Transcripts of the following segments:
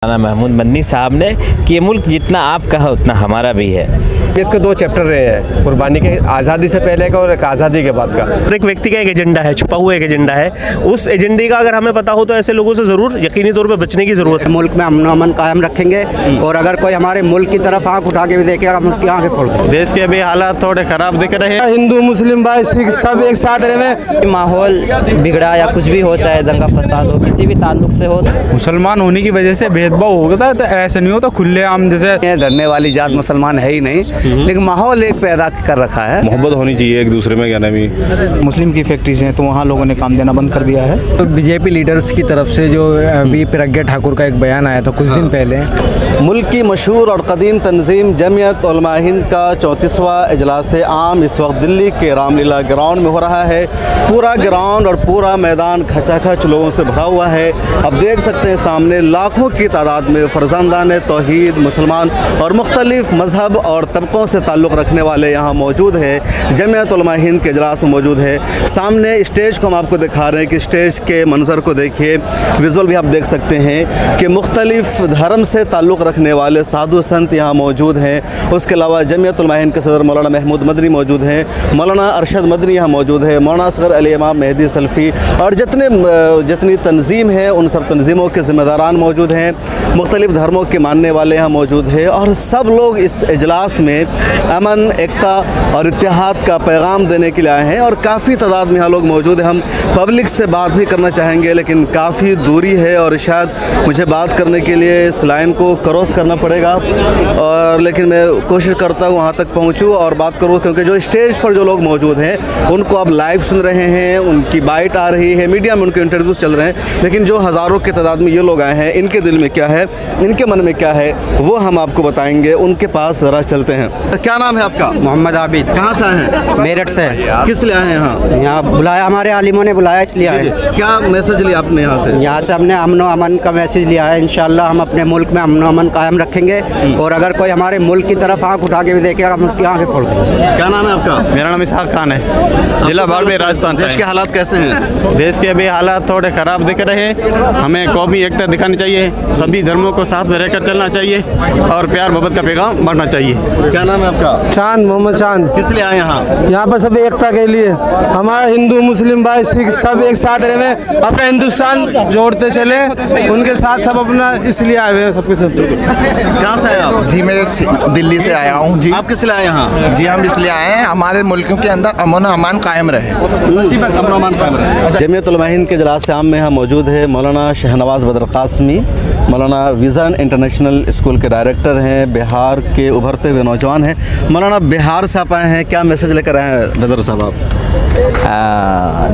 महमूद मदनी साहब ने कि ये मुल्क जितना आपका है उतना हमारा भी है। इसके दो चैप्टर रहे हैं, कुर्बानी के आज़ादी से पहले का और एक आज़ादी के बाद का। एक व्यक्ति का एक एजेंडा है, छुपा हुआ एक एजेंडा है। उस एजेंडे का अगर हमें पता हो तो ऐसे लोगों से ज़रूर यकीनी तौर पर बचने की ज़रूरत है। मुल्क में अमन कायम रखेंगे और अगर कोई हमारे मुल्क की तरफ आंख उठा के भी देखेगा हम उसकी आंखें फोड़ देंगे। देश के अभी हालात थोड़े ख़राब दिख रहे हैं। हिंदू मुस्लिम भाई सिख सब एक साथ रहे। माहौल बिगड़ा या कुछ भी हो, चाहे दंगा फसाद हो, किसी भी ताल्लुक से हो, मुसलमान होने की वजह से भेदभाव होता है तो ऐसा नहीं होता खुलेआम। जैसे डरने वाली जात मुसलमान है ही नहीं, लेकिन माहौल एक पैदा कर रखा है। मोहब्बत होनी चाहिए एक दूसरे में, क्या नाम है, मुस्लिम की फैक्ट्रीज हैं तो वहाँ लोगों ने काम देना बंद कर दिया है। तो बीजेपी लीडर्स की तरफ से जो अभी प्रज्ञा ठाकुर का एक बयान आया था कुछ दिन पहले। मुल्क की मशहूर और कदीम तंजीम जमीयत उलमा हिंद का 34वां इजलास आम इस वक्त दिल्ली के रामलीला ग्राउंड में हो रहा है। पूरा ग्राउंड और पूरा मैदान खचाखच लोगों से भरा हुआ है। अब देख सकते हैं सामने लाखों की तादाद में फर्जंदान तौहीद मुसलमान और मुख्तलिफ मजहब और तबकों से ताल्लुक़ रखने वाले यहाँ मौजूद है। जमीयत उलमा हिंद के इजलास में मौजूद है। सामने स्टेज को हम आपको दिखा रहे हैं कि स्टेज के मंजर को देखिए, विजुअल भी आप देख सकते हैं कि मुख्तलिफ धर्म से ताल्लुक़ रखने वाले साधु संत यहाँ मौजूद हैं। उसके अलावा जमीयत उलमा हिंद के सदर मौलाना महमूद मदनी मौजूद हैं, मौलाना अरशद मदनी यहाँ मौजूद है, मौलाना असगर अली इमाम मेहदी सल्फ़ी और जितनी तंजीम है उन सब तंजीमों के ज़िम्मेदारान मौजूद हैं। मुख्तलिफ धर्मों के मानने वाले यहाँ मौजूद है और सब लोग इस इजलास में अमन, एकता और इत्तेहाद का पैगाम देने के लिए आए हैं और काफ़ी तादाद में यहाँ लोग मौजूद हैं। हम पब्लिक से बात भी करना चाहेंगे लेकिन काफ़ी दूरी है और शायद मुझे बात करने के लिए इस लाइन को क्रॉस करना पड़ेगा, और लेकिन मैं कोशिश करता हूँ वहाँ तक पहुँचूँ और बात करूँ, क्योंकि जो स्टेज पर जो लोग मौजूद हैं उनको आप लाइव सुन रहे हैं, उनकी बाइट आ रही है, मीडिया में उनके इंटरव्यूज़ चल रहे हैं, लेकिन जो हज़ारों की तादाद में ये लोग आए हैं इनके दिल में क्या है, इनके मन में क्या है, वो हम आपको बताएंगे। उनके पास ज़रा चलते हैं। क्या नाम है आपका? मोहम्मद आबिद। कहाँ से आए हैं? मेरठ से। किस लिए आए हैं यहाँ? यहाँ बुलाया, हमारे आलिमों ने बुलाया इसलिए आए। क्या मैसेज लिया आपने यहाँ से? यहाँ से हमने अमन अमन का मैसेज लिया है। इंशाल्लाह हम अपने मुल्क में अमन अमन कायम रखेंगे और अगर कोई हमारे मुल्क की तरफ आंख उठा के भी देखेगा हम उसकी आंखें फोड़ देंगे। क्या नाम है आपका? मेरा नाम इसहाक खान है, जिला बाड़मेर राजस्थान से। देश के हालात कैसे हैं? देश के अभी हालात थोड़े ख़राब दिख रहे हैं। हमें कौमी एकता दिखानी चाहिए, सभी धर्मों को साथ में रहकर चलना चाहिए और प्यार मोहब्बत का पैगाम बढ़ना चाहिए। क्या नाम है आपका? चांद, मोहम्मद चांद। किस लिए आए यहाँ पर सब एकता के लिए, हमारा हिंदू मुस्लिम भाई सिख सब एक साथ रहे, अपना हिंदुस्तान जोड़ते चले, उनके साथ सब अपना इसलिए आए हुए हैं सबके सब। कहाँ से आए आप? जी मैं दिल्ली से आया हूँ जी। आप किस लिए आए यहाँ? जी हम इसलिए आए हैं हमारे मुल्कों के अंदर अमन अमान कायम रहे। जमीयत उलमा हिंद के इजलास आम में यहाँ मौजूद है मौलाना शहनवाज बदर कासमी। मौलाना विज़न इंटरनेशनल स्कूल के डायरेक्टर हैं, बिहार के उभरते हुए नौजवान हैं। मौलाना बिहार से आप आए हैं, क्या मैसेज लेकर आए हैं बदर साहब आप?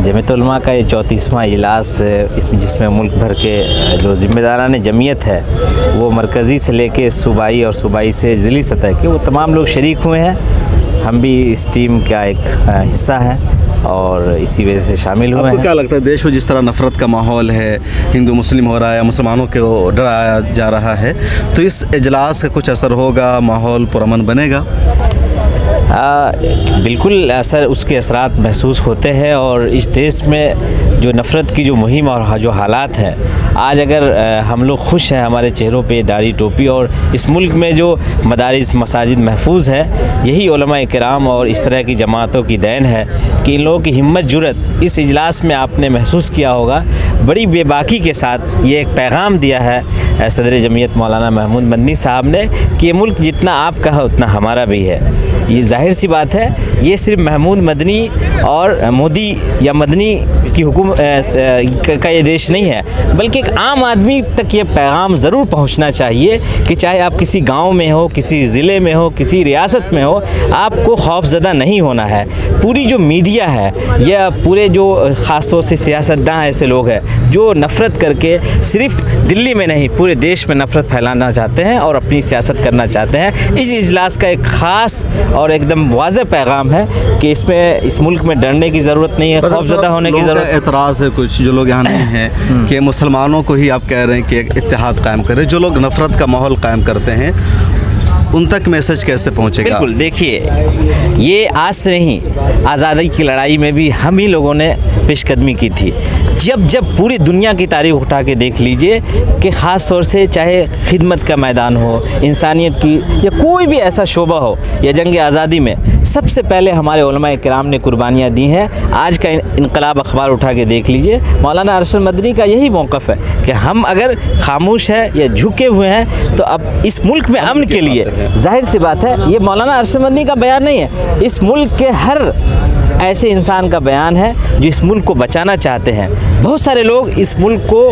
जमीयत उलमा का ये 34वां इजलास इसमें जिसमें मुल्क भर के जो ज़िम्मेदारान जमीयत है वो मरकज़ी से लेके सूबाई और सूबाई से ज़िली सतह के वो तमाम लोग शरीक हुए हैं। हम भी इस टीम का एक हिस्सा हैं और इसी वजह से शामिल हुए हैं। क्या लगता है देश में जिस तरह नफ़रत का माहौल है, हिंदू मुस्लिम हो रहा है, मुसलमानों को डराया जा रहा है, तो इस इजलास का कुछ असर होगा, माहौल पुरअमन बनेगा? बिल्कुल असर, उसके असरात महसूस होते हैं और इस देश में जो नफ़रत की जो मुहिम और जो हालात हैं, आज अगर हम लोग खुश हैं, हमारे चेहरों पे दाढ़ी टोपी, और इस मुल्क में जो मदारिस मसाजिद महफूज है, यही उलमा इकराम और इस तरह की जमातों की देन है कि इन लोगों की हिम्मत जुरत इस इजलास में आपने महसूस किया होगा। बड़ी बेबाकी के साथ ये एक पैगाम दिया है सदर जमीयत मौलाना महमूद मदनी साहब ने कि ये मुल्क जितना आपका है उतना हमारा भी है। ये जाहिर सी बात है, ये सिर्फ महमूद मदनी और मोदी या मदनी की हुकूमत का ये देश नहीं है, बल्कि एक आम आदमी तक ये पैगाम ज़रूर पहुंचना चाहिए कि चाहे आप किसी गांव में हो, किसी ज़िले में हो, किसी रियासत में हो, आपको खौफज़दा नहीं होना है। पूरी जो मीडिया है या पूरे जो ख़ास तौर से सियासतदान ऐसे लोग हैं जो नफ़रत करके सिर्फ दिल्ली में नहीं पूरे देश में नफ़रत फैलाना चाहते हैं और अपनी सियासत करना चाहते हैं। इस इजलास का एक ख़ास और एकदम वाज़ेह पैगाम है कि इसमें इस मुल्क में डरने की ज़रूरत नहीं है, खौफज़दा होने की ज़रूरत। एतराज़ है कुछ जो लोग यहाँ नहीं हैं कि मुसलमानों को ही आप कह रहे हैं कि एक इत्तेहाद कायम करें, जो लोग नफ़रत का माहौल कायम करते हैं उन तक मैसेज कैसे पहुंचेगा? बिल्कुल, देखिए ये आज से नहीं, आज़ादी की लड़ाई में भी हम ही लोगों ने पेशकदमी की थी। जब पूरी दुनिया की तारीख उठा के देख लीजिए कि ख़ास तौर से चाहे खिदमत का मैदान हो, इंसानियत की, या कोई भी ऐसा शोबा हो, या जंग आज़ादी में सबसे पहले हमारे उलमाए किराम ने कुर्बानियाँ दी हैं। आज का इनकलाब अखबार उठा के देख लीजिए, मौलाना अरशद मदनी का यही मौक़िफ़ है कि हम अगर खामोश हैं या झुके हुए हैं तो अब इस मुल्क में अमन के लिए, जाहिर सी बात है ये मौलाना अरशद मदनी का बयान नहीं है, इस मुल्क के हर ऐसे इंसान का बयान है जो इस मुल्क को बचाना चाहते हैं। बहुत सारे लोग इस मुल्क को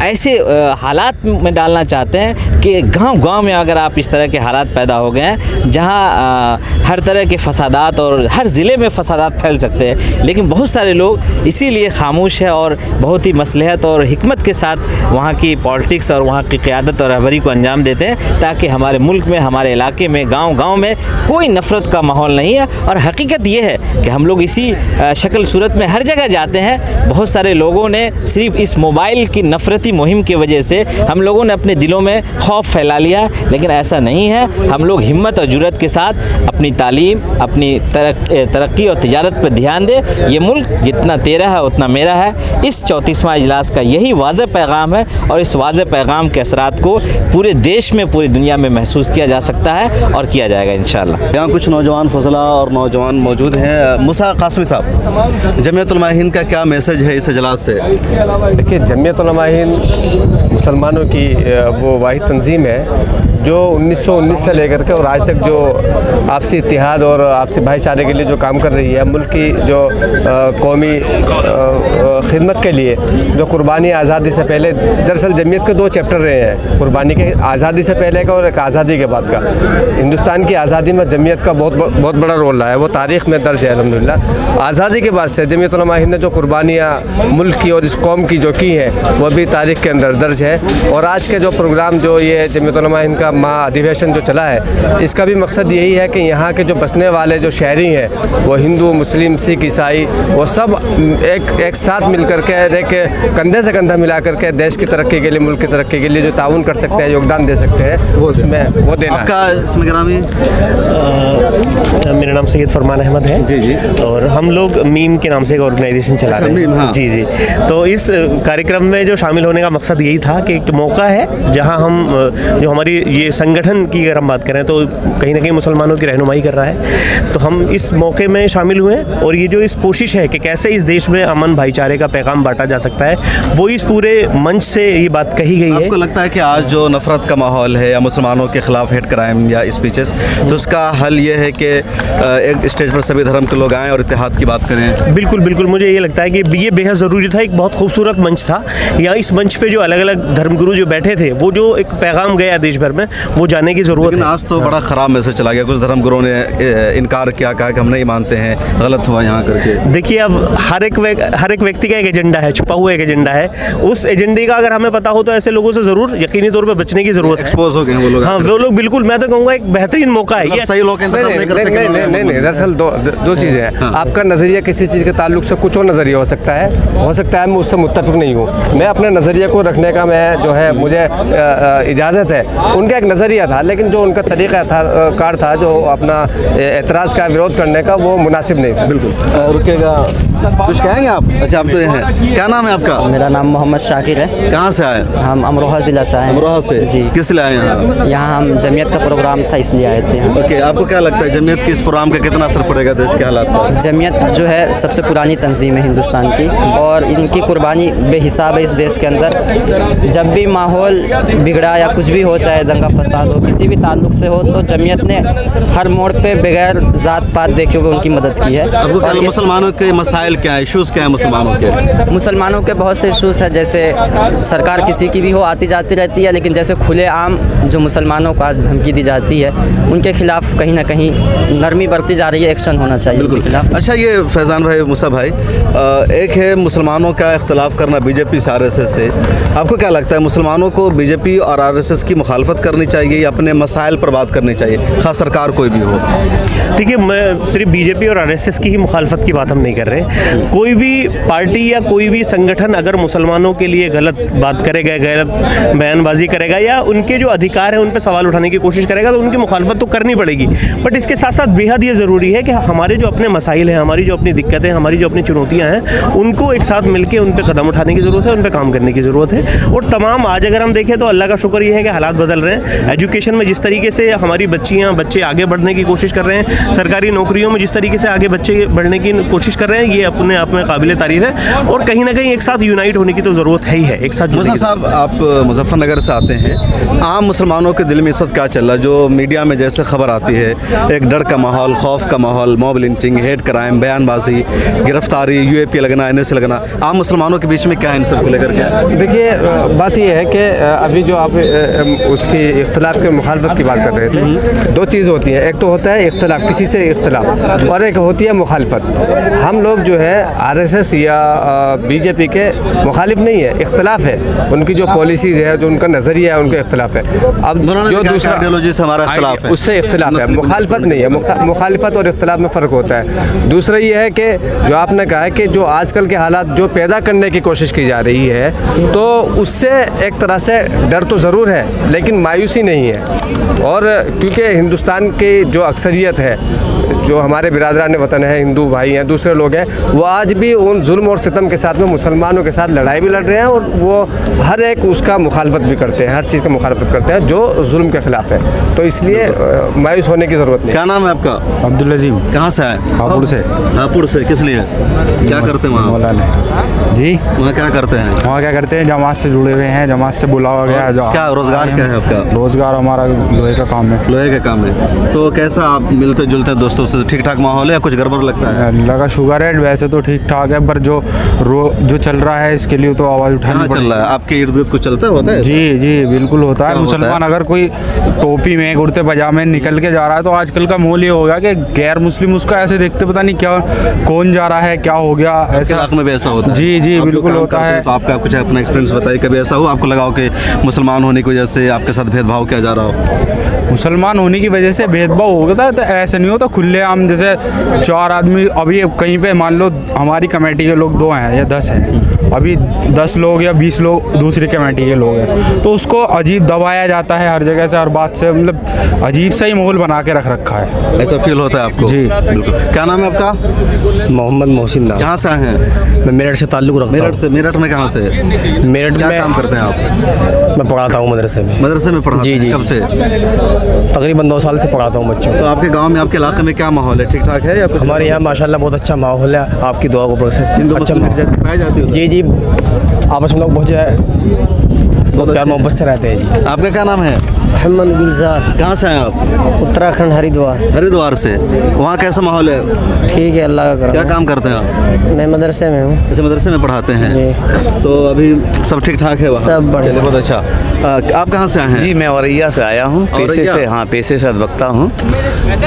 ऐसे हालात में डालना चाहते हैं कि गांव-गांव में अगर आप इस तरह के हालात पैदा हो गए हैं जहां हर तरह के फसादात और हर ज़िले में फसादात फैल सकते हैं, लेकिन बहुत सारे लोग इसीलिए खामोश है और बहुत ही मसलहत और हिकमत के साथ वहाँ की पॉलिटिक्स और वहाँ की क़यादत और रहबरी को अंजाम देते हैं ताकि हमारे मुल्क में, हमारे इलाके में, गाँव-गाँव में कोई नफ़रत का माहौल नहीं है। और हकीकत ये है कि हम लोग इसी शक्ल सूरत में हर जगह जाते हैं। बहुत सारे लोगों ने सिर्फ इस मोबाइल की नफ़रती मुहिम की वजह से हम लोगों ने अपने दिलों में खौफ फैला लिया, लेकिन ऐसा नहीं है। हम लोग हिम्मत और जुर्रत के साथ अपनी तालीम, अपनी तरक्की और तिजारत पर ध्यान दें। ये मुल्क जितना तेरा है उतना मेरा है। इस 34वां इजलास का यही वाज़ेह पैगाम है और इस वाज़ेह पैगाम के असरात को पूरे देश में, पूरी दुनिया में महसूस किया जा सकता है और किया जाएगा इंशाअल्लाह। यहाँ कुछ नौजवान फजला और नौजवान मौजूद हैं। मूसा कासमी साहब, जमीयत उलमा हिंद का क्या मैसेज है इस इजलास से? देखिए, जमीयत उलमा हिंद मुसलमानों की वो वाहिद तंजीम है जो 1919 से लेकर के और आज तक जो आपसी इत्तेहाद और आपसी भाईचारे के लिए जो काम कर रही है, मुल्क की जो कौमी खिदमत के लिए जो कुर्बानी आज़ादी से पहले, दरअसल जमीयत के 2 चैप्टर रहे हैं, कुर्बानी के आज़ादी से पहले का और एक आज़ादी के बाद का। हिंदुस्तान की आज़ादी में जमीयत का बहुत बड़ा रोल रहा है, वो तारीख़ में दर्ज है अल्हम्दुलिल्लाह। आज़ादी के बाद से जमीयत उलमा हिंद ने जो कुर्बानियाँ मुल्क की और इस कौम की जो की हैं वो भी तारीख़ के अंदर दर्ज है। और आज के जो प्रोग्राम जो ये जमीयत उलमा हिंद का अधिवेशन जो चला है, इसका भी मकसद यही है कि यहाँ के जो बसने वाले जो शहरी हैं, वो हिंदू, मुस्लिम, सिख, ईसाई, वो सब एक साथ मिल कर के कंधे से कंधा मिला करके देश की तरक्की के लिए, मुल्क की तरक्की के लिए जो ताउन कर सकते हैं, योगदान दे सकते हैं, वो उसमें वो देना। आपका इसमें ग्रामी? मेरा नाम सैयद फरमान अहमद है। जी जी। और हम लोग मीम के नाम से एक ऑर्गेनाइजेशन चला रहे हैं। हाँ। जी जी। तो इस कार्यक्रम में जो शामिल होने का मकसद यही था कि एक मौका है जहां हम, जो हमारी ये संगठन की अगर हम बात करें तो कहीं ना कहीं मुसलमानों की रहनुमाई कर रहा है, तो हम इस मौके में शामिल हुए और ये जो इस कोशिश है कि कैसे इस देश में अमन भाईचारे का पैगाम बांटा जा सकता है, वो इस पूरे मंच से ये बात कही गई है। आपको लगता है कि आज जो नफ़रत का माहौल है या मुसलमानों के ख़िलाफ़ हेट क्राइम या स्पीचेस, तो उसका हल ये है कि एक स्टेज पर सभी धर्म के लोग आएँ और इत्तेहाद की बात करें? बिल्कुल बिल्कुल, मुझे ये लगता है कि ये बेहद ज़रूरी था। एक बहुत खूबसूरत मंच था। यहाँ इस मंच पे जो अलग अलग धर्मगुरु जो बैठे थे, वो जो एक पैगाम गया देश भर में, वो जाने की ज़रूरत है। आज तो बड़ा ख़राब मैसेज चला गया, कुछ धर्मगुरुओं ने इनकार किया, कहा कि हम नहीं मानते हैं, गलत हुआ यहाँ करके। देखिए, अब हर एक व्यक्ति का एक एजेंडा है, छुपा हुआ एक एजेंडा है। उस एजेंडे का अगर हमें पता हो तो ऐसे लोगों से ज़रूर यकीनी तौर पर बचने की ज़रूरत है। एक्सपोज हो गए हैं वो लोग। हाँ, वो लोग बिल्कुल, मैं तो कहूँगा एक बेहतरीन मौका है ये। सही लोग नहीं, दरअसल दो चीज़ें हैं। आपका नज़रिया किसी चीज़ के ताल्लुक से कुछ और नज़रिया हो सकता है मैं उससे मुत्तफिक नहीं हूँ। मैं अपने नज़रिए को रखने का, मैं जो है मुझे इजाज़त है। उनका एक नज़रिया था, लेकिन जो उनका तरीक़ा कार था जो अपना एतराज़ का विरोध करने का, वो मुनासिब नहीं था। बिल्कुल। रुकेगा, कुछ कहेंगे आप? अच्छा, आप तो हैं, क्या नाम है आपका? मेरा नाम मोहम्मद शाकिर है। कहाँ से आए? हम अमरोहा ज़िला से आए। अमरोहा से? जी। किस लिए आए यहाँ? यहाँ हम जमीयत का प्रोग्राम था इसलिए आए थे। ओके, आपको क्या लगता है जमीयत के इस प्रोग्राम का कितना असर पड़ेगा देश के हालात पर? जमीयत जो है सबसे पुरानी तंजीम है हिंदुस्तान की, और इनकी कुर्बानी बेहिसाब है इस देश के अंदर। जब भी माहौल बिगड़ा या कुछ भी हो, चाहे दंगा फसाद हो, किसी भी ताल्लुक से हो, तो जमीयत ने हर मोड़ पे बगैर ज़ात पात देखे हुए उनकी मदद की है। आपको क्या, मुसलमानों के मसाइल क्या है, इशूज़ क्या है मुसलमानों के? बहुत से इशूज़ है, जैसे सरकार किसी की भी हो आती जाती रहती है, लेकिन जैसे खुले आम जो मुसलमानों को आज धमकी दी जाती है, उनके खिलाफ कहीं ना कहीं नरमी बरती जा रही है, एक्शन होना चाहिए उनके खिलाफ। अच्छा, ये फैज़ान भाई, मूसा भाई, एक है मुसलमानों का इख्तलाफ करना बीजेपी से, आरएसएस से। आपको क्या लगता है मुसलमानों को बीजेपी और आरएसएस की मुखालफत करनी चाहिए या अपने मसाइल पर बात करनी चाहिए, खास सरकार कोई भी हो? देखिए, मैं सिर्फ बीजेपी और आरएसएस की ही मुखालफत की बात हम नहीं कर रहे। कोई भी पार्टी या कोई भी संगठन अगर मुसलमानों के लिए गलत बात करेगा, गलत बयानबाजी करेगा या उनके जो अधिकार है उन पर सवाल उठाने की कोशिश करेगा तो उनकी मुखालफत तो करनी पड़ेगी। बट इसके साथ साथ बेहद ये ज़रूरी है कि हमारे जो अपने मसाइल हैं, हमारी जो अपनी दिक्कतें, हमारी जो अपनी चुनौतियाँ हैं, उनको एक साथ मिलकर उन पर कदम उठाने की ज़रूरत है, उन पर काम करने की ज़रूरत है। और तमाम आज अगर हम देखें तो अल्लाह का शुक्र ये है कि हालात बदल रहे हैं। एजुकेशन में जिस तरीके से हमारी बच्चे आगे बढ़ने की कोशिश कर रहे हैं, सरकारी नौकरियों में जिस तरीके से आगे बच्चे बढ़ने की कोशिश कर रहे हैं, ये अपने आप में काबिल तारीफ है। और कहीं ना कहीं एक साथ यूनाइट होने की तो ज़रूरत है ही है, एक साथ जुड़ने की। साहब, आप मुजफ्फरनगर से आते हैं, आम मुसलमानों के दिल में इस वक्त क्या चल रहा है? जो मीडिया में जैसे खबर आती है, एक डर का माहौल, खौफ का माहौल, मॉब लिंचिंग, हेट क्राइम, बयानबाजी, गिरफ्तारी, UAP लगना, NSA लगना, आम मुसलमानों के बीच में क्या है इन सब को लेकर के? देखिए, बात यह है कि अभी जो आप उसकी इख्तलाफ के मुखालफत की बात कर रहे थे, दो चीज़ होती हैं। एक तो होता है इख्तलाफ, किसी से इख्तलाफ, और एक होती है मुखालफत। हम लोग जो है RSS या BJP के मुखालिफ नहीं है, इख्तलाफ है। उनकी जो पॉलिसीज़ है, जो उनका नज़रिया है, उनका इख्तलाफ है। अब जो दूसरा आइडियोलॉजी से हमारा इख्तलाफ है, उससे इख्तलाफ है, मुखालफत नहीं है। मुखालिफत और इख्तलाफ में फ़र्क होता है। दूसरा ये है कि जो आपने कहा है कि जो आजकल के हालात जो पैदा करने की कोशिश की जा रही है, तो उससे एक तरह से डर तो ज़रूर है, लेकिन मायूसी नहीं है। और क्योंकि हिंदुस्तान की जो अक्सरियत है, जो हमारे बिरादरान वतन है, हिंदू भाई हैं, दूसरे लोग हैं, वो आज भी उन जुल्म और सितम के साथ में मुसलमानों के साथ लड़ाई भी लड़ रहे हैं, और वो हर एक उसका मुखालफत भी करते हैं, हर चीज़ का मुखालफत करते हैं जो जुल्म के ख़िलाफ़ है। तो इसलिए मायूस होने की ज़रूरत नहीं। क्या नाम है आपका? अब्दुल अजीम। कहाँ से है? हापुड़ से। हापुड़ से, किस लिए? क्या करते हैं वहाँ? मौलाना जी। वहाँ क्या करते हैं? वहाँ क्या करते हैं, जमात से जुड़े हुए हैं, जमात से बुलावा गया है। क्या रोजगार क्या है आपका? रोजगार हमारा लोहे का काम है। लोहे का काम है। तो कैसा आप मिलते जुलते हैं दोस्तों से? ठीक ठाक माहौल है या कुछ गड़बड़ लगता है? अल्लाह का शुक्र है, वैसे तो ठीक ठाक है, पर जो चल रहा है इसके लिए तो आवाज़ उठानी पड़ेगी। चल रहा है आपके इर्द गिर्द कुछ चलता होता है? जी जी बिल्कुल होता है। मुसलमान अगर कोई टोपी में, कुर्ते पजामे निकल के जा रहा है तो आजकल का माहौल ये हो गया कि गैर मुस्लिम उसका ऐसे देखते, पता नहीं क्या, कौन जा रहा है, क्या हो गया। ऐसे इलाके में भी ऐसा होता है? जी जी बिल्कुल होता है। तो आपका कुछ अपना एक्सपीरियंस बताइए, कभी ऐसा हो आपको लगा हो कि मुसलमान होने की वजह से आपके साथ भेदभाव किया जा रहा हो? मुसलमान होने की वजह से भेदभाव हो गया तो ऐसा नहीं होता, खुलेआम। जैसे 4 आदमी अभी कहीं पे मान लो हमारी कमेटी के लोग 2 हैं या 10 हैं, अभी 10 लोग या 20 लोग दूसरी कमेटी के लोग हैं, तो उसको अजीब दबाया जाता है हर जगह से, हर बात से, मतलब अजीब सा ही माहौल बना के रख रखा है। ऐसा फील होता है आपको? जी बिल्कुल। क्या नाम है आपका? मोहम्मद मोहसिन नाम। कहाँ से आए हैं? मैं मेरठ से ताल्लुक़ रखता हूँ। मेरठ से? मेरठ में कहाँ से? मेरठ क्या में काम करते हैं आप? मैं पढ़ाता हूँ मदरसे में। मदरसे में पढ़ाते हैं? जी। कब से? तकरीबन 2 साल से पढ़ाता हूँ बच्चों को। तो आपके गांव में, आपके इलाके में क्या माहौल है? ठीक ठाक है या कुछ? हमारे यहाँ माशाल्लाह बहुत अच्छा माहौल है, आपकी दुआ को प्रोसेस हिंदू अच्छा मुस्लिम पाई जाती है? जी आपस में लोग बहुत प्यार मोहब्बत से रहते हैं जी। आपका क्या नाम है? मोहम्मद गुलजार। कहाँ से हैं आप? उत्तराखंड, हरिद्वार। हरिद्वार से। वहाँ कैसा माहौल है? ठीक है, अल्लाह का करम। क्या काम करते हैं आप? मैं मदरसे में हूँ। अच्छा, मदरसे में पढ़ाते हैं? जी। तो अभी सब ठीक ठाक है वहाँ? सब बढ़िया। चलिए, बहुत अच्छा। आप कहाँ से आए हैं? जी, मैं औरैया से आया हूँ, पेशे से। हाँ, पेशे से अधिवक्ता हूँ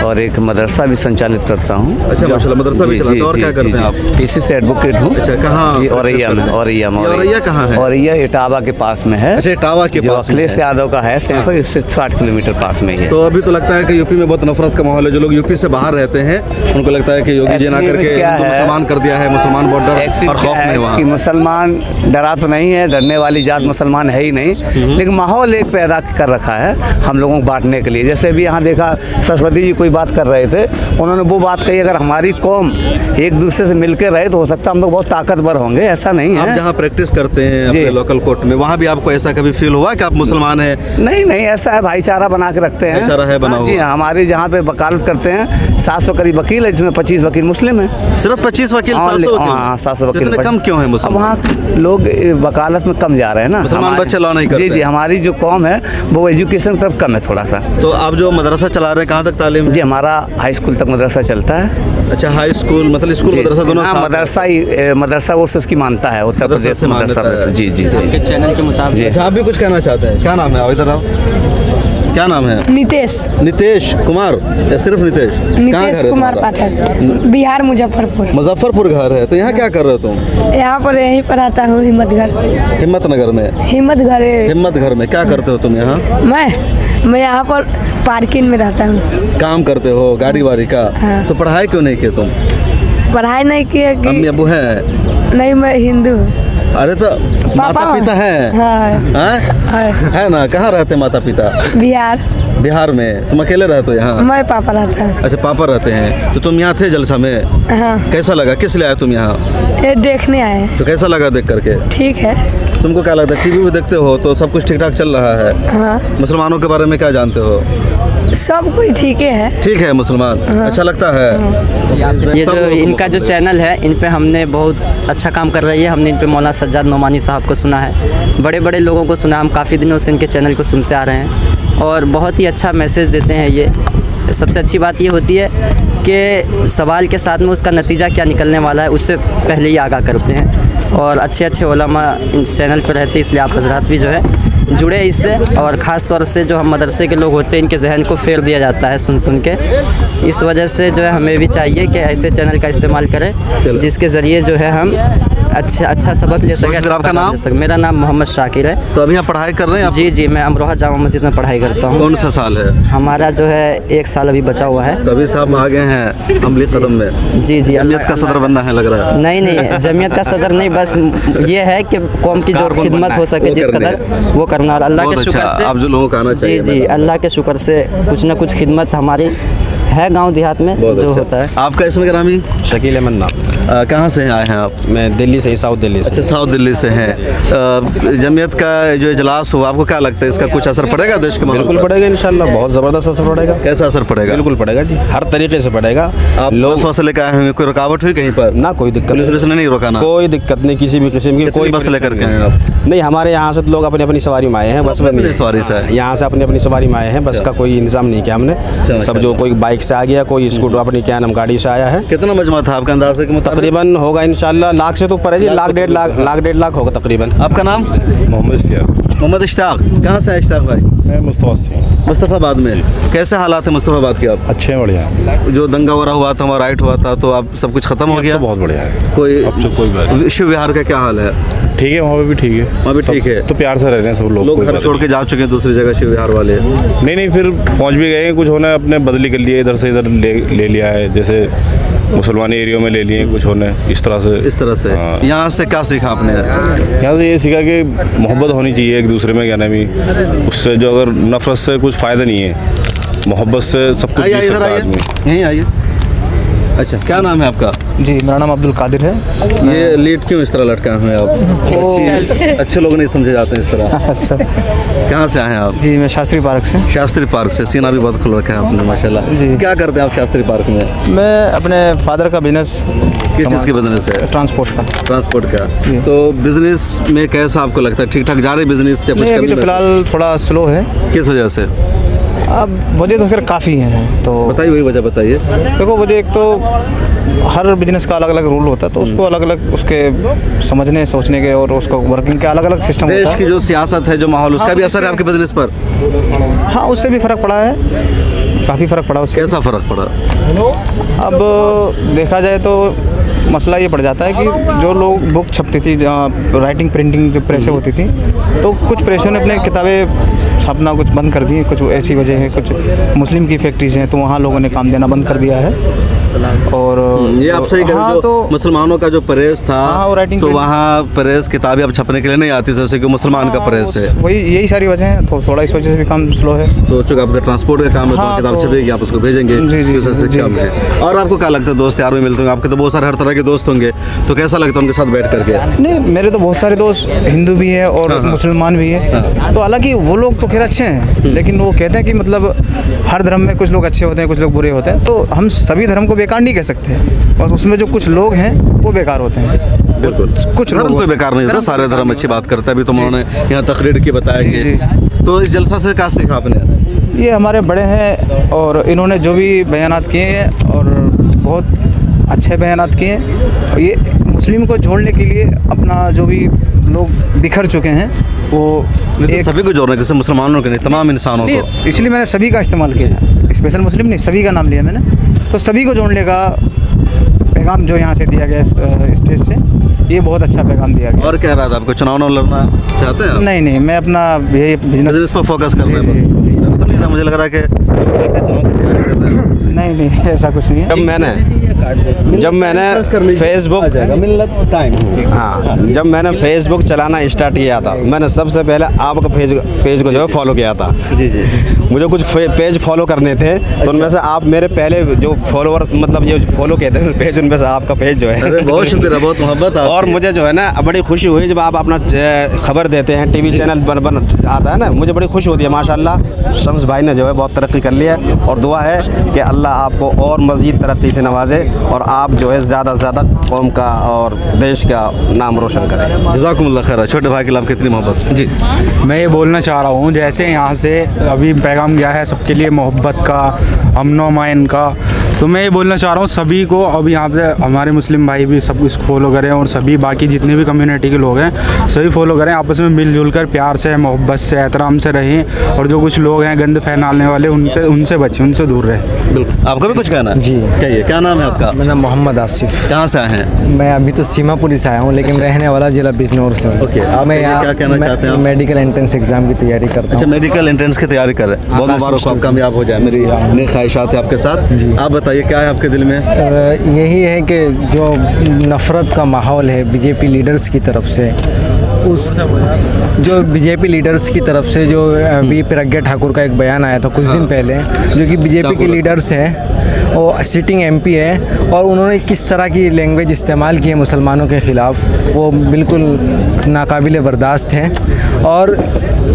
और एक मदरसा भी संचालित करता हूँ। अच्छा, माशाल्लाह, मदरसा भी चलाते हैं। और क्या करते हैं आप? पेशे से एडवोकेट हूँ। अच्छा, कहाँ? औरैया में। औरैया कहाँ है? औरैया इटावा के पास में है। अच्छा, इटावा के पास अखिलेश यादव का है, सेंफर, इससे 60 किलोमीटर पास में ही है। तो अभी तो लगता है कि यूपी में बहुत नफरत का माहौल है। जो लोग यूपी से बाहर रहते हैं उनको लगता है कि योगी जी ना करके मुसलमान कर दिया है, मुसलमान बहुत डर और खौफ में वहाँ। कि मुसलमान डरा तो नहीं है, डरने वाली जात मुसलमान है ही नहीं, लेकिन माहौल एक पैदा कर रखा है हम लोगों को बांटने के लिए। जैसे अभी यहाँ देखा, सरस्वती जी कोई बात कर रहे थे, उन्होंने वो बात कही, अगर हमारी कौम एक दूसरे से मिलकर रहे तो हो सकता है हम लोग बहुत ताकतवर होंगे। ऐसा नहीं है। आप जहाँ प्रैक्टिस करते हैं अपने लोकल कोर्ट में, वहाँ भी आपको ऐसा कभी फील हुआ कि आप मुसलमान हैं? नहीं, ऐसा है, भाईचारा बना के रखते हैं। भाईचारा है बना हुआ? जी, हमारे जहाँ पे वकालत करते हैं 700 करीब वकील है, जिसमें 25 वकील मुस्लिम हैं। सिर्फ 25 वकील? 700 वकील। इतने कम क्यों है मुसलमान? वहाँ लोग वकालत में कम जा रहे हैं ना, मुसलमान बच्चे ला नहीं करते। जी, हमारी जो कौम है वो एजुकेशन तरफ कम है थोड़ा सा। तो आप जो मदरसा चला रहे हैं, कहाँ तक तालीम? जी, हमारा हाई स्कूल तक मदरसा चलता है। अच्छा, हाई स्कूल मतलब स्कूल मदरसा दोनों साथ? मदरसा ही, मदरसा वो उसकी मानता है उत्तर प्रदेश मदरसा। जी जी जी, चैनल के मुताबिक। आप भी कुछ कहना चाहते हैं? क्या नाम है? इधर आओ। क्या नाम है? नितेश। नितेश कुमार या सिर्फ नितेश? नितेश कुमार पाठक, बिहार, मुजफ्फरपुर। मुजफ्फरपुर घर है। तो यहाँ क्या कर रहे हो तुम? यहाँ पर यहीं पर आता हूँ, हिम्मतनगर। हिम्मतनगर में? हिम्मतनगर में क्या करते हो तुम यहाँ? मैं यहाँ पर पार्किंग में रहता हूँ। काम करते हो गाड़ी वाड़ी का? हाँ। तो पढ़ाई क्यों नहीं किए तुम? पढ़ाई नहीं किए कि अम्मी अबू हैं? नहीं, मैं हिंदू हूँ। अरे तो माता पिता हैं? हाँ, है ना? कहाँ रहते माता पिता? बिहार। बिहार में? तुम अकेले रहते हो यहाँ? मैं पापा रहता है। अच्छा, पापा रहते हैं। तो तुम यहाँ थे जलसा में? हाँ। कैसा लगा? किस लिए आए तुम यहाँ? ये देखने आए। तो कैसा लगा देख करके? ठीक है। तुमको क्या लगता है, टीवी में देखते हो तो सब कुछ ठीक ठाक चल रहा है? हाँ। मुसलमानों के बारे में क्या जानते हो? सब कुछ ठीक है। ठीक है मुसलमान। अच्छा लगता है? ये जो इनका जो चैनल है, इन पे हमने बहुत अच्छा काम कर रही है। हमने इन पे मौलाना सज्जाद नोमानी साहब को सुना है, बड़े बड़े लोगों को सुना। हम काफ़ी दिनों से इनके चैनल को सुनते आ रहे हैं और बहुत ही अच्छा मैसेज देते हैं ये। सबसे अच्छी बात ये होती है कि सवाल के साथ में उसका नतीजा क्या निकलने वाला है उससे पहले ही आगाह करते हैं और अच्छे अच्छे उलमा इस चैनल पर रहते हैं, इसलिए आप हजरात भी जो है जुड़े इससे। और ख़ास तौर से जो हम मदरसे के लोग होते हैं, इनके जहन को फेर दिया जाता है सुन सुन के। इस वजह से जो है हमें भी चाहिए कि ऐसे चैनल का इस्तेमाल करें जिसके ज़रिए जो है हम अच्छा सबक ले सकें। आपका नाम? मेरा नाम मोहम्मद शाकिर है। तो अभी यहाँ पढ़ाई कर रहे हैं आप? जी, मैं अमरोहा जामा मस्जिद में पढ़ाई करता हूँ। कौन सा साल है? हमारा जो है 1 साल अभी बचा हुआ है। तो अभी साहब आगे हैं अमली कदम में? जी। जमीयत का सदर बनना है लग रहा है? नहीं, जमीयत का सदर नहीं, बस ये है कि कौम की जो खिदमत हो सके जिस कदर वो करना। और अल्लाह के शुक्र से आप जो लोगों का आना चाहिए। जी, अल्लाह के शुक्र से कुछ ना कुछ खिदमत हमारी है गांव देहात में जो होता है। आपका इसमें ग्रामी? शकील अहमद नाम। कहाँ से आए हैं आप? मैं दिल्ली से, साउथ दिल्ली से। अच्छा, साउथ दिल्ली से हैं। जमीयत का जो इजलास हुआ, आपको क्या लगता है इसका कुछ असर पड़ेगा देश के? बिल्कुल पड़ेगा इंशाल्लाह, बहुत ज़बरदस्त असर पड़ेगा। कैसा असर पड़ेगा? बिल्कुल पड़ेगा जी, हर तरीके से पड़ेगा। आप लोग मसले का है, कोई रुकावट हुई कहीं पर? ना, कोई दिक्कत पुलिस ने नहीं रोका ना? कोई दिक्कत नहीं, किसी भी किस्म की। कोई बस लेकर के हैं आप? नहीं, हमारे यहाँ से लोग अपनी अपनी सवारी में आए हैं, बस में नहीं। सवारी से यहाँ से अपनी अपनी सवारी में आए हैं, बस का कोई इंतजाम नहीं किया हमने। सब जो कोई बाइक से आ गया, कोई स्कूटर अपनी क्या नाम गाड़ी से आया है। कितना मजमा था आपका अंदाज़ है? तकरीबन होगा इंशाल्लाह लाख से तो ऊपर है जी, लाख डेढ़ लाख होगा तकरीबन। आपका नाम? मोहम्मद इश्तियाक। मोहम्मद इश्तियाक। कहाँ से है इश्तियाक भाई? मैं मुस्तफा से। मुस्तफ़ाबाद में। कैसे हालात है मुस्तफ़ाबाद के अब? अच्छे हैं, बढ़िया है। जो दंगा वगैरह हुआ था, वहाँ राइट हुआ था, तो अब सब कुछ खत्म हो गया? बहुत बढ़िया है। कोई अब तो कोई बात विश्व विहार का क्या हाल है? ठीक है, वहाँ पे भी ठीक है। वहाँ भी ठीक है, तो प्यार से रह रहे हैं सब लोग। लोग घर छोड़ के जा चुके हैं दूसरी जगह शिव विहार वाले? नहीं, फिर पहुँच भी गए। कुछ होना अपने बदली कर लिए, इधर से इधर ले लिया है, जैसे मुसलमानी एरिया में ले लिए कुछ होने इस तरह से। हाँ। यहाँ से क्या सीखा आपने? यहाँ से ये सीखा कि मोहब्बत होनी चाहिए एक दूसरे में, क्या नाम है उससे, जो अगर नफरत से कुछ फ़ायदा नहीं है, मोहब्बत से सब कुछ जी सकता है आदमी। यहीं आइए। अच्छा, क्या नाम है आपका? जी, मेरा नाम अब्दुल कादिर है। ये लीड क्यों इस तरह लटका हुए आप? अच्छे लोग नहीं समझे जाते हैं इस तरह। अच्छा, कहाँ से आए हैं आप? जी, मैं शास्त्री पार्क से। शास्त्री पार्क से। सीना भी बहुत खुल रखा है आपने माशाल्लाह जी। क्या करते हैं आप शास्त्री पार्क में? मैं अपने फादर का बिजनेस। किस चीज़ के बिजनेस है? ट्रांसपोर्ट का। तो बिजनेस में कैसा आपको लगता है, ठीक ठाक जा रहे बिजनेस से? नहीं, अभी तो फिलहाल थोड़ा स्लो है। किस वजह से? अब वजह तो सिर्फ काफ़ी हैं, तो बताइए, वही वजह बताइए। देखो, वजह एक तो हर बिजनेस का अलग अलग रूल होता है, तो उसको अलग अलग उसके समझने सोचने के और उसको वर्किंग के अलग अलग सिस्टम होता है। देश की जो सियासत है, जो माहौल, उसका भी असर है आपके बिजनेस पर? हाँ, उससे भी फ़र्क पड़ा है, काफ़ी फ़र्क पड़ा उससे। कैसा फ़र्क पड़ा? अब देखा जाए तो मसला ये पड़ जाता है कि जो लोग बुक छपती थी, जहाँ राइटिंग प्रिंटिंग जो प्रेसें होती थी, तो कुछ प्रेसों ने अपने किताबें छापना कुछ बंद कर दी। कुछ ऐसी वजह है, कुछ मुस्लिम की फैक्ट्रीज हैं, तो वहाँ लोगों ने काम देना बंद कर दिया है। और ये आप सही कह रहे हैं, तो मुसलमानों का जो प्रेस था, तो वहाँ प्रेस किताबें अब छपने के लिए नहीं आती, जैसे कि मुसलमान का प्रेस है। वही यही सारी वजह है, तो थोड़ा इस वजह से भी काम स्लो है। तो चूँकि आपका ट्रांसपोर्ट का काम है, तो किताब छपेगी, आप उसको भेजेंगे। जी। और आपको क्या लगता है, दोस्त यार भी मिलते होंगे आपके, तो बहुत सारे हर तरह के दोस्त होंगे, तो कैसा लगता है उनके साथ बैठ करके? नहीं, मेरे तो बहुत सारे दोस्त हिंदू भी हैं और मुसलमान भी हैं। तो हालांकि वो लोग तो खैर अच्छे हैं, लेकिन वो कहते हैं कि मतलब हर धर्म में कुछ लोग अच्छे होते हैं, कुछ लोग बुरे होते हैं, तो हम सभी धर्म को बेकार नहीं कह सकते, और उसमें जो कुछ लोग हैं वो बेकार होते हैं। बिल्कुल, कुछ धर्म कोई बेकार नहीं होता, सारे धर्म अच्छी बात करते हैं। अभी तो उन्होंने यहाँ तकरीर की बताया। तो इस जलसा से क्या सीखा आपने? ये हमारे बड़े हैं और इन्होंने जो भी बयानात किए हैं, और बहुत अच्छे बयानात किए हैं। ये मुस्लिम को जोड़ने के लिए अपना जो भी लोग बिखर चुके हैं, वो एक सभी को जोड़ने के, जैसे मुसलमानों के नहीं, तमाम इंसानों को। इसलिए मैंने सभी का इस्तेमाल किया, स्पेशल मुस्लिम नहीं, सभी का नाम लिया मैंने। तो सभी को जोड़ने का पैगाम जो यहाँ से दिया गया स्टेज से, ये बहुत अच्छा पैगाम दिया गया। और क्या रहा था आपको, चुनाव लड़ना चाहते हैं? नहीं नहीं, मैं अपना यही बिजनेस पर फोकस कर रहे हैं। तो नहीं, मुझे लग रहा है कि चुनाव की तैयारी कर रहे हैं। नहीं ऐसा कुछ नहीं है। जब मैंने फेसबुक चलाना स्टार्ट किया था, मैंने सबसे पहले आपका पेज को जो है फॉलो किया था। जी। मुझे कुछ पेज फॉलो करने थे, तो उनमें से आप मेरे पहले जो फॉलोअर्स, मतलब ये फॉलो किए थे पेज, उनमें से आपका पेज जो है। बहुत शुक्रिया, बहुत मोहब्बत। और मुझे जो है ना बड़ी खुशी हुई जब आप अपना खबर देते हैं, टीवी चैनल बन आता है ना, मुझे बड़ी खुशी होती है। माशाल्लाह शम्स भाई ने जो है बहुत तरक्की कर लिया है, और दुआ है कि अल्लाह आपको और मज़ीद तरक्की से नवाजे और आप जो है ज़्यादा से ज़्यादा कौम का और देश का नाम रोशन करें। जज़ाकुमुल्लाह खैर। छोटे भाई के लिए कितनी मोहब्बत। जी, मैं ये बोलना चाह रहा हूँ, जैसे यहाँ से अभी पैगाम गया है सबके लिए मोहब्बत का, अमन व अमान का, तो मैं ये बोलना चाह रहा हूँ सभी को, अब यहाँ पे हमारे मुस्लिम भाई भी सब इसको फॉलो करें, और सभी बाकी जितने भी कम्युनिटी के लोग हैं सभी फॉलो करें, आपस में मिलजुल कर प्यार से, मोहब्बत से, एहतराम से रहें, और जो कुछ लोग हैं गंद फैलाने वाले उनसे बचें, उनसे दूर रहें। बिल्कुल। आपका भी कुछ कहना है? जी, कहिए, क्या नाम है आपका? मेरा मोहम्मद आसिफ। कहाँ से आए हैं? मैं अभी तो सीमापुरी से आया हूँ, लेकिन रहने वाला जिला बिजनौर से हूँ। ओके, आप मैं क्या कहना चाहते हैं? मेडिकल एंट्रेंस एग्जाम की तैयारी करता हूँ। अच्छा, मेडिकल एंट्रेंस की तैयारी कर रहे हैं, बहुत मुबारक, आप कामयाब हो जाए, मेरी नेक ख्वाहिशात है आपके साथ। आप बताइए क्या है आपके दिल में? यही है कि जो नफ़रत का माहौल है बीजेपी लीडर्स की तरफ से, उस जो बीजेपी लीडर्स की तरफ से जो अभी प्रज्ञा ठाकुर का एक बयान आया था कुछ दिन पहले, जो कि बीजेपी के लीडर्स हैं, वो सिटिंग एमपी है, और उन्होंने किस तरह की लैंग्वेज इस्तेमाल की है मुसलमानों के ख़िलाफ़, वो बिल्कुल नाकाबिल बर्दाश्त हैं। और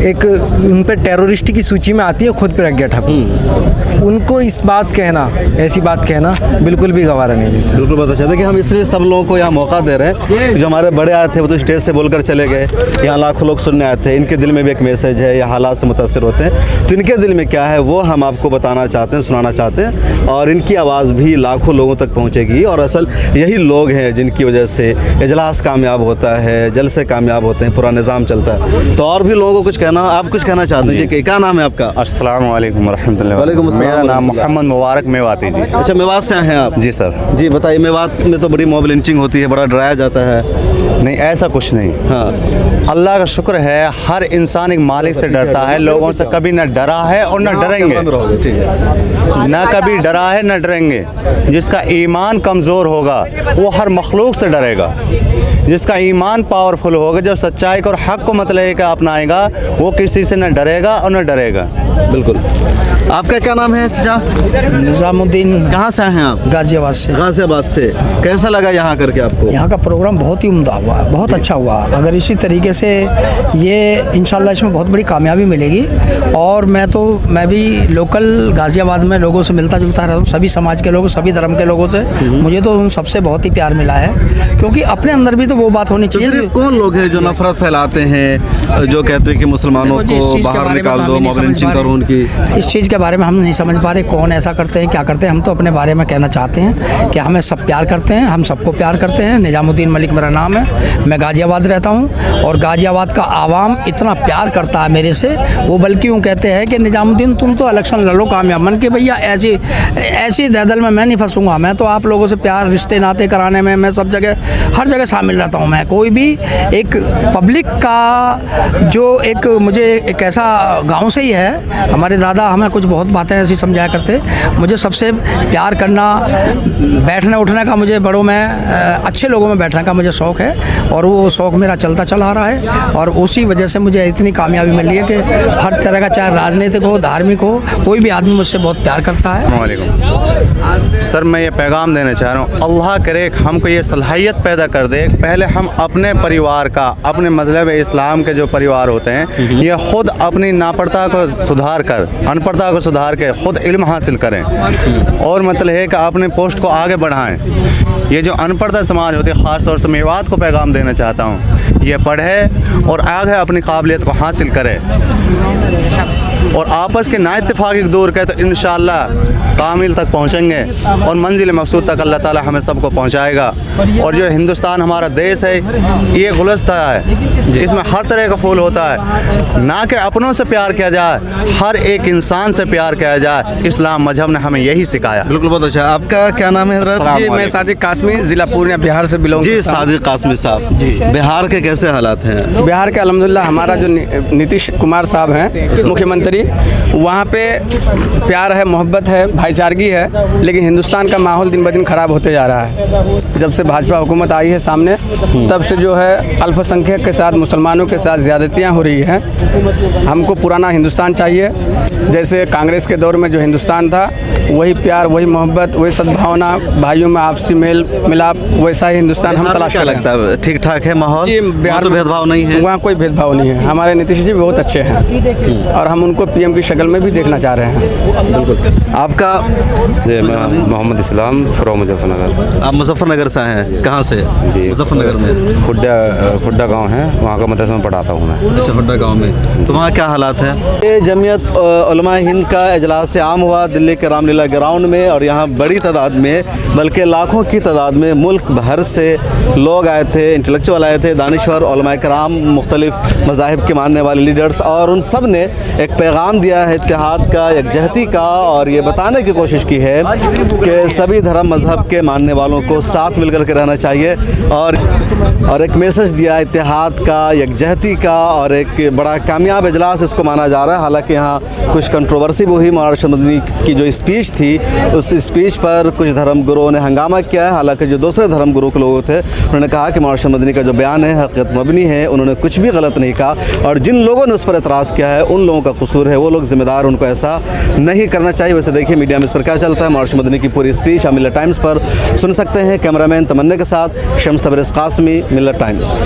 एक उन पर टेररिस्ट की सूची में आती है खुद प्रज्ञा ठाकुर, उनको इस बात कहना, ऐसी बात कहना बिल्कुल भी गवारा नहीं देता। बिल्कुल बता चाहते कि हम इसलिए सब लोगों को यहाँ मौका दे रहे हैं, जो हमारे बड़े आए थे वो तो स्टेज से बोलकर चले गए, यहाँ लाखों लोग सुनने आए थे, इनके दिल में भी एक मैसेज है, या हालात से मुतासर होते हैं, तो इनके दिल में क्या है वो हम आपको बताना चाहते हैं, सुनाना चाहते हैं, और इनकी आवाज़ भी लाखों लोगों तक पहुँचेगी। और असल यही लोग हैं जिनकी वजह से इजलास कामयाब होता है, जलसे कामयाब होते हैं, पूरा निज़ाम चलता है। तो और भी लोगों को कुछ कहना, आप कुछ कहना चाहते हैं जी? क्या नाम है आपका? अस्सलाम वालेकुम रहमतुल्लाह। वालेकुम अस्सलाम। मेरा नाम मोहम्मद मुबारक मेवाती जी। अच्छा, मेवात से आए हैं आप? जी सर। जी बताइए, मेवात में तो बड़ी मॉब लिंचिंग होती है, बड़ा डराया जाता है। नहीं, ऐसा कुछ नहीं। हाँ, अल्लाह का शुक्र है, हर इंसान एक मालिक से डरता है, लोगों से कभी न डरा है और न डरेंगे, न कभी डरा है न डरेंगे। जिसका ईमान कमज़ोर होगा वो हर मखलूक से डरेगा, जिसका ईमान पावरफुल होगा, जो सच्चाई को और हक़ को मतलब का अपनाएगा, वो किसी से न डरेगा और न डरेगा। बिल्कुल। आपका क्या नाम है चाचा? निज़ामुद्दीन। कहाँ से आए हैं आप? गाजियाबाद से। गाजियाबाद से। कैसा लगा यहाँ करके आपको? यहाँ का प्रोग्राम बहुत ही उम्दा हुआ, बहुत अच्छा हुआ। अगर इसी तरीके से ये इंशाल्लाह इसमें बहुत बड़ी कामयाबी मिलेगी। और मैं भी लोकल गाजियाबाद में लोगों से मिलता जुलता रहता हूँ, सभी समाज के लोगों, सभी धर्म के लोगों से। मुझे तो उन सबसे बहुत ही प्यार मिला है, क्योंकि अपने अंदर भी तो वो बात होनी चाहिए। तो कौन लोग हैं जो नफरत फैलाते हैं, जो कहते हैं कि मुसलमानों को बाहर निकाल दो, मॉब लिंचिंग करो उनकी? इस चीज़ के बारे में हम नहीं समझ पा रहे, कौन ऐसा करते हैं, क्या करते हैं। हम तो अपने बारे में कहना चाहते हैं कि हमें सब प्यार करते हैं, हम सबको प्यार करते हैं। निज़ामुद्दीन मलिक मेरा नाम है, मैं गाजियाबाद रहता हूँ, और गाजियाबाद का आवाम इतना प्यार करता है मेरे से, वो बल्कि यूँ कहते हैं कि निज़ामुद्दीन तुम तो इलेक्शन लड़ो कामयाब मन के, भैया ऐसी दलदल में मैं नहीं फंसूंगा। मैं तो आप लोगों से प्यार रिश्ते नाते कराने में मैं सब जगह हर जगह शामिल रहता हूँ। मैं कोई भी एक पब्लिक का जो एक मुझे एक ऐसा गांव से ही है, हमारे दादा हमें कुछ बहुत बातें ऐसी समझाया करते। मुझे सबसे प्यार करना, बैठने उठने का, मुझे बड़ों में अच्छे लोगों में बैठने का मुझे शौक़ है, और वो शौक़ मेरा चलता चला आ रहा है, और उसी वजह से मुझे इतनी कामयाबी मिल रही है कि हर तरह का, चाहे राजनीतिक हो, धार्मिक हो, कोई भी आदमी मुझसे बहुत प्यार करता है। वालेकुम सर, मैं ये पैगाम देना चाह रहा हूँ, अल्लाह करे हमको ये सलाहियत पैदा कर दे, पहले हम अपने परिवार का, अपने मज़हब इस्लाम के जो परिवार होते हैं, ये ख़ुद अपनी नापड़ता को सुधार कर, अनपढ़ता को सुधार के खुद इल्म हासिल करें, और मतलब है कि अपने पोस्ट को आगे बढ़ाएं। ये जो अनपढ़ता समाज होती है, ख़ास तौर से मेवात को पैगाम देना चाहता हूँ, ये पढ़े और आगे अपनी काबिलियत को हासिल करे, और आपस के नाइत्तेफाकी दूर करें तो इंशाअल्लाह कामिल तक पहुँचेंगे और मंजिल मकसूद तक अल्लाह ताला हमें सबको पहुँचाएगा। और जो हिंदुस्तान हमारा देश है ये गुलस्ता है, इसमें हर तरह का फूल होता है, ना कि अपनों से प्यार किया जाए, हर एक इंसान से प्यार किया जाए। इस्लाम मजहब ने हमें यही सिखाया। बिल्कुल, बहुत अच्छा। आपका क्या नाम है हजरत? जी, मैं सादिक कासमी, ज़िला पूर्णिया, बिहार से बिलोंग जी, करता हूं। सादिक कासमी साहब जी, बिहार के कैसे हालात हैं? बिहार के अल्हम्दुलिल्लाह हमारा जो नीतीश कुमार साहब हैं मुख्यमंत्री, वहाँ पे प्यार है, मोहब्बत है, भाईचारगी है, लेकिन हिंदुस्तान का माहौल दिन ब दिन ख़राब होते जा रहा है। जब से भाजपा हुकूमत आई है सामने, तब से जो है अल्पसंख्यक के साथ, मुसलमानों के साथ ज़्यादतियाँ हो रही हैं। हमको पुराना हिंदुस्तान चाहिए, जैसे कांग्रेस के दौर में जो हिंदुस्तान था, वही प्यार, वही मोहब्बत, वही सद्भावना, भाइयों में आपसी मेल मिलाप, वैसा ही हिंदुस्तान हम तलाश कर रहे हैं। लगता है ठीक ठाक है माहौल? जी, बिहार तो में भेदभाव नहीं है? वहाँ कोई भेदभाव नहीं है। हमारे नीतीश जी बहुत अच्छे हैं और हम उनको पीएम की शक्ल में भी देखना चाह रहे हैं। बिल्कुल। आपका? जी, मैं मोहम्मद इस्लाम फ्रॉम मुजफ्फरनगर। आप मुजफ्फरनगर से हैं? कहाँ से? जी, मुजफ्फरनगर में खुड्डा गांव है, वहाँ का मदरसा में पढ़ाता हूँ मैं। अच्छा, खुड्डा गाँव में। तो वहाँ क्या हालात हैं? ये जमीयत उलमा हिंद का इजलास आम हुआ दिल्ली के रामलीला ग्राउंड में, और यहाँ बड़ी तादाद में, बल्कि लाखों की तादाद में मुल्क भर से लोग आए थे, इंटेलेक्चुअल आए थे, दानिश्वर उलमा कराम, मुख्तलिफ मज़ाहिब के मानने वाले लीडर्स, और उन सब ने एक पैगाम दिया है इत्तेहाद का, यकजहती का, और ये बताने की कोशिश की है कि सभी धर्म मज़हब के मानने वालों को साथ मिलकर के रहना चाहिए, और एक मैसेज दिया इत्तेहाद का, यकजहती का, और एक बड़ा कामयाब इजलास इसको माना जा रहा है। हालांकि यहाँ कुछ कंट्रोवर्सी भी हुई। मौलाना अरशद मदनी की जो स्पीच थी, उस स्पीच पर कुछ धर्म गुरुओं ने हंगामा किया है। हालांकि जो दूसरे धर्म गुरु के लोग थे, उन्होंने कहा कि मौलाना अरशद मदनी का जो बयान है हकीकत मबनी है, उन्होंने कुछ भी गलत नहीं कहा, और जिन लोगों ने उस पर एतराज़ किया है उन लोगों का कसूर है, वो लोग जिम्मेदार, उनको ऐसा नहीं करना चाहिए। वैसे देखिए मीडिया में इस पर क्या चलता है। मौलाना अरशद मदनी की पूरी स्पीच आप मिल्लत टाइम्स पर सुन सकते हैं। कैमरामैन तमन्ना के साथ शम्स तबरेज़ कासमी, मिल्लत टाइम्स।